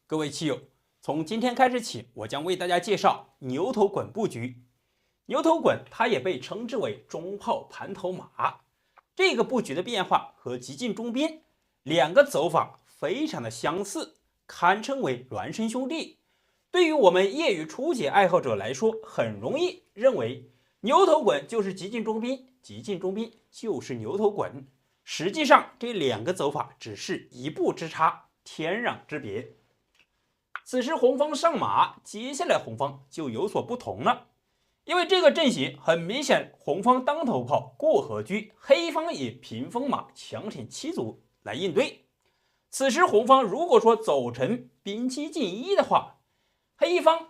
各位棋友，从今天开始起，我将为大家介绍牛头滚布局。牛头滚它也被称之为中炮盘头马，这个布局的变化和急进中兵两个走法非常的相似，堪称为孪生兄弟。对于我们业余初级爱好者来说，很容易认为牛头滚就是急进中兵，急进中兵就是牛头滚。实际上，这两个走法只是一步之差，天壤之别。此时红方上马，接下来红方就有所不同了，因为这个阵型很明显，红方当头炮过河车，黑方以屏风马强挺七卒来应对。此时红方如果说走成兵七进一的话，黑方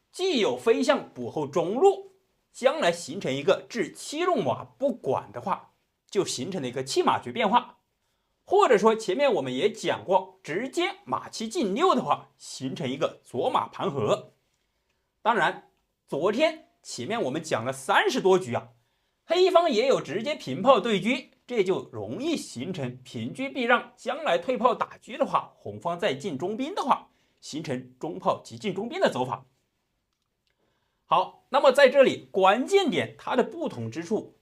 既有飞象补后中路，将来形成一个置七路马不管的话，就形成了一个弃马局变化。或者说前面我们也讲过，直接马七进六的话，形成一个左马盘河。当然昨天前面我们讲了30多局啊，黑方也有直接平炮对车，这就容易形成平车避让，将来退炮打车的话，红方再进中兵的话，形成中炮急进中兵的走法。好，那么在这里关键点它的不同之处，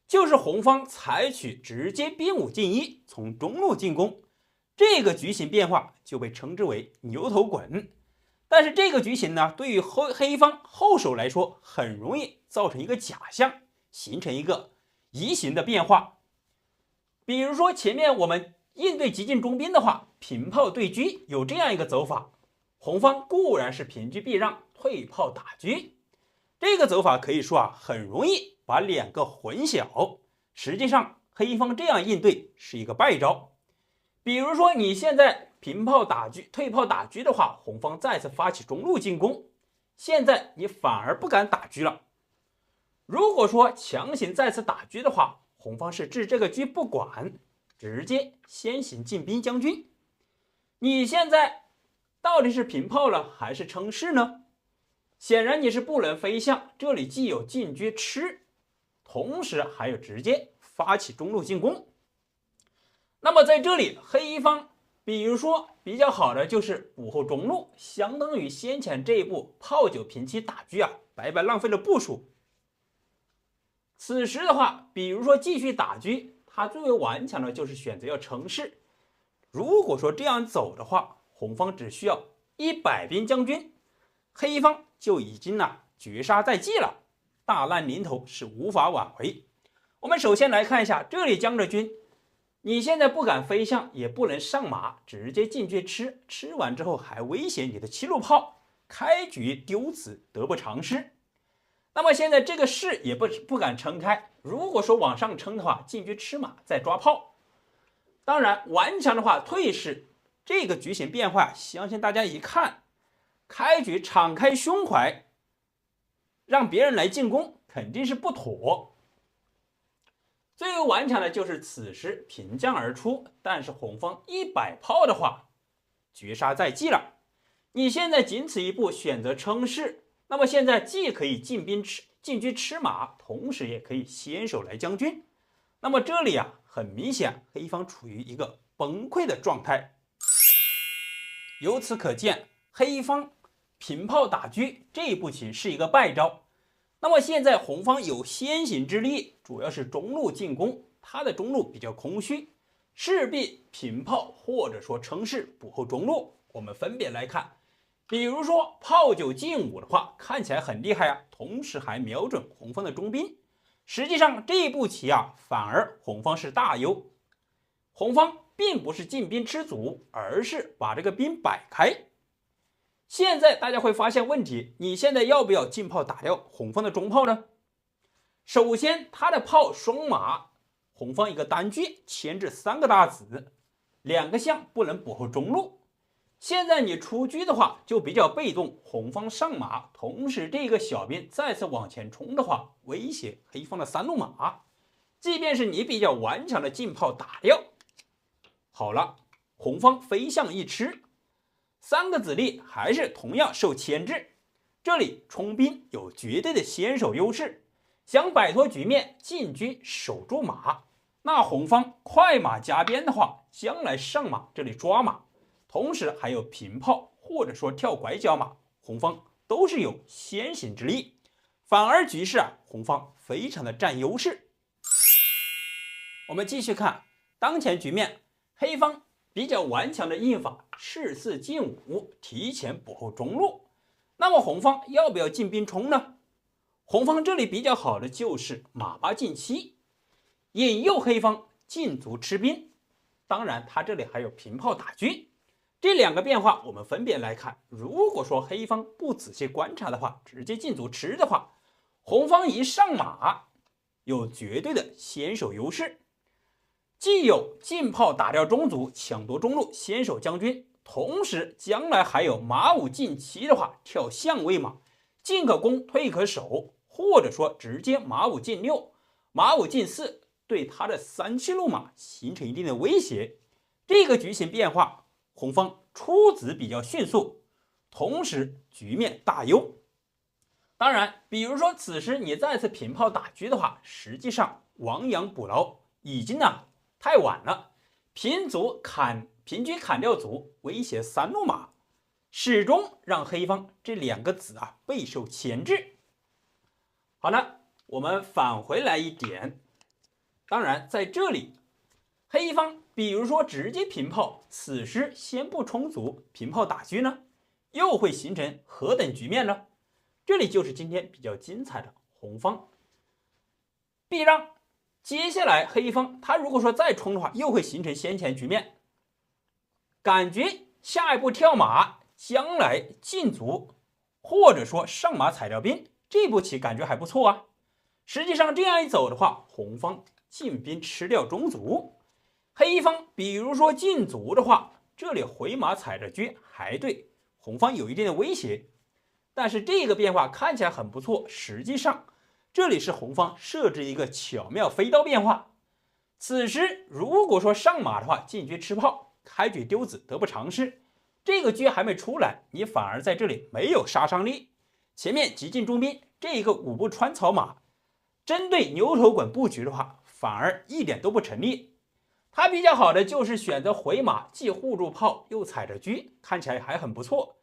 就是红方采取直接兵5进1，从中路进攻，这个局型变化就被称之为牛头滚。但是这个局型呢，对于黑方后手来说，很容易造成一个假象，形成一个移形的变化。比如说前面我们应对急进中兵的话，平炮对车有这样一个走法，红方固然是平车避让，退炮打车，这个走法可以说很容易把两个混淆。实际上黑方这样应对是一个败招。比如说你现在平炮打车退炮打车的话，红方再次发起中路进攻，现在你反而不敢打车了。如果说强行再次打车的话，红方是置这个车不管，直接先行进兵将军。你现在到底是平炮了还是称势呢？显然你是不能飞象，这里既有进车吃，同时还有直接发起中路进攻。那么在这里黑方比如说比较好的就是补后中路，相当于先前这一步炮9平7打车白白浪费了部署。此时的话，比如说继续打车，他最为顽强的就是选择要称势。如果说这样走的话，红方只需要100兵将军，黑方就已经绝杀在即了，大难临头，是无法挽回。我们首先来看一下这里江浙军，你现在不敢飞象，也不能上马，直接进去吃完之后还威胁你的七路炮，开局丢子得不偿失。那么现在这个势也不敢撑开，如果说往上撑的话，进去吃马再抓炮。当然顽强的话退势，这个局型变化相信大家一看，开局敞开胸怀让别人来进攻肯定是不妥。最为顽强的就是此时平将而出，但是红方100炮的话绝杀在即了。你现在仅此一步选择称势，那么现在既可以进车吃马，同时也可以先手来将军。那么这里很明显黑方处于一个崩溃的状态。由此可见，黑方平炮打车这一步棋是一个败招。那么现在红方有先行之力，主要是中路进攻，他的中路比较空虚，势必平炮或者说称势补后中路。我们分别来看，比如说炮9进5的话，看起来很厉害同时还瞄准红方的中兵。实际上这一步棋反而红方是大优，红方并不是进兵吃卒，而是把这个兵摆开。现在大家会发现问题，你现在要不要进炮打掉红方的中炮呢？首先他的炮双马，红方一个单车牵制3个大子，2个象不能补后中路。现在你出车的话就比较被动，红方上马，同时这个小兵再次往前冲的话，威胁黑方的3路马。即便是你比较顽强的进炮打掉，好了，红方飞象一吃，3个子力还是同样受牵制。这里冲兵有绝对的先手优势，想摆脱局面进车守住马，那红方快马加鞭的话，将来上马这里抓马，同时还有平炮或者说跳拐角马，红方都是有先行之力，反而局势红方非常的占优势。我们继续看当前局面，黑方比较顽强的应法士4进5，提前补后中路。那么红方要不要进兵冲呢？红方这里比较好的就是马8进7，引诱黑方进卒吃兵。当然他这里还有平炮打车，这两个变化我们分别来看。如果说黑方不仔细观察的话，直接进卒吃的话，红方一上马有绝对的先手优势，既有进炮打掉中卒，抢夺中路，先手将军，同时将来还有马5进7的话，跳相位马，进可攻，退可守，或者说直接马5进6，马5进4，对他的3七路马形成一定的威胁。这个局形变化，红方出子比较迅速，同时局面大优。当然，比如说此时你再次平炮打车的话，实际上亡羊补牢已经太晚了。平卒平车砍掉卒，威胁3路马，始终让黑方这2个子备受牵制。好了，我们返回来一点，当然在这里黑方比如说直接平炮，此时先不冲卒，平炮打车呢，又会形成何等局面呢？这里就是今天比较精彩的红方避让。接下来黑方他如果说再冲的话，又会形成先前局面，感觉下一步跳马，将来进卒，或者说上马踩掉兵，这步棋感觉还不错啊。实际上这样一走的话，红方进兵吃掉中卒，黑方比如说进卒的话，这里回马踩着车，还对红方有一定的威胁。但是这个变化看起来很不错，实际上这里是红方设置一个巧妙飞刀变化。此时如果说上马的话，进车吃炮，开局丢子得不偿失，这个车还没出来，你反而在这里没有杀伤力。前面急进中兵，这一个5步穿草马，针对牛头滚布局的话，反而一点都不成立。他比较好的就是选择回马，既护住炮又踩着车，看起来还很不错。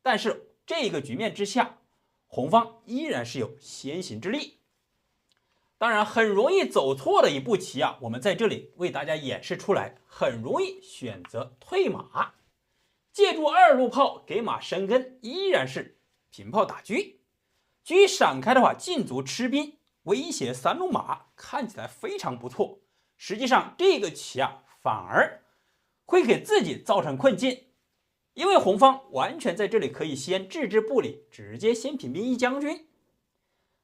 但是这个局面之下，红方依然是有先行之力。当然很容易走错的一步棋我们在这里为大家演示出来，很容易选择退马，借助2路炮给马生根，依然是平炮打车，车闪开的话，进卒吃兵，威胁3路马，看起来非常不错。实际上这个棋反而会给自己造成困境，因为红方完全在这里可以先置之不理，直接先平兵1将军。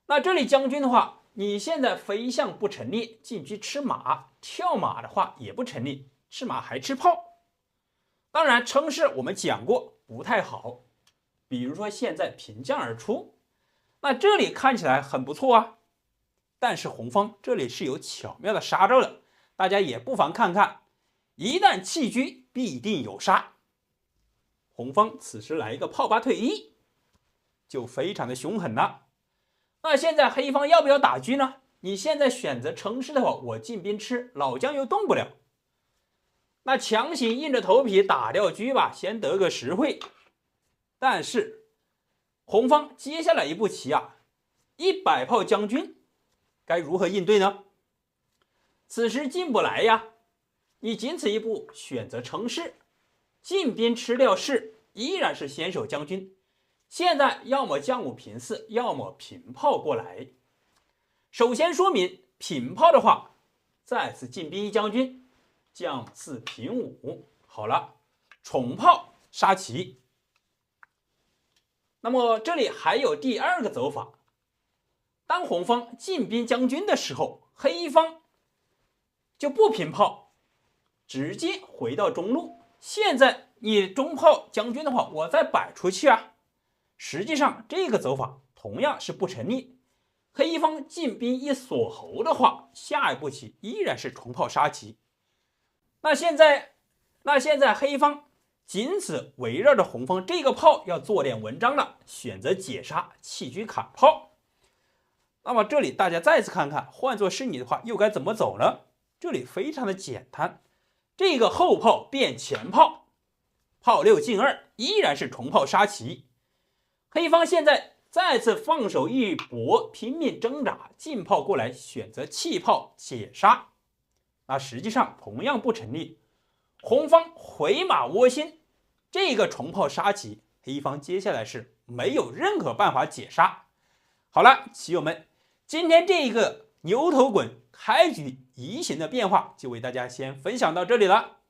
那这里将军的话，你现在飞象不成立，进车吃马，跳马的话也不成立，吃马还吃炮。当然称式我们讲过不太好，比如说现在平将而出，那这里看起来很不错但是红方这里是有巧妙的杀招的，大家也不妨看看，一旦弃车必定有杀。红方此时来一个炮8退1，就非常的凶狠了。那现在黑方要不要打车呢？你现在选择称式的话，我进兵吃，老将又动不了，那强行硬着头皮打掉车吧，先得个实惠。但是红方接下来一步棋100炮将军该如何应对呢？此时进不来你仅此一步选择称式，进兵吃掉士，依然是先手将军。现在要么将5平4，要么平炮过来。首先说明平炮的话，再次进兵1将军，将4平5，好了，重炮杀棋。那么这里还有第2个走法，当红方进兵将军的时候，黑方就不平炮，直接回到中路。现在你中炮将军的话，我再摆出去实际上这个走法同样是不成立。黑方进兵一锁喉的话，下一步棋依然是重炮杀棋。那现在黑方仅此围绕着红方这个炮要做点文章了，选择解杀，弃车砍炮。那么这里大家再次看看，换作是你的话又该怎么走呢？这里非常的简单，这个后炮变前炮，炮6进2，依然是重炮杀旗。黑方现在再次放手一搏，拼命挣扎，进炮过来选择弃炮解杀，那实际上同样不成立。红方回马窝心，这个重炮杀旗，黑方接下来是没有任何办法解杀。好了，棋友们，今天这个牛头滚开局移形的变化就为大家先分享到这里了。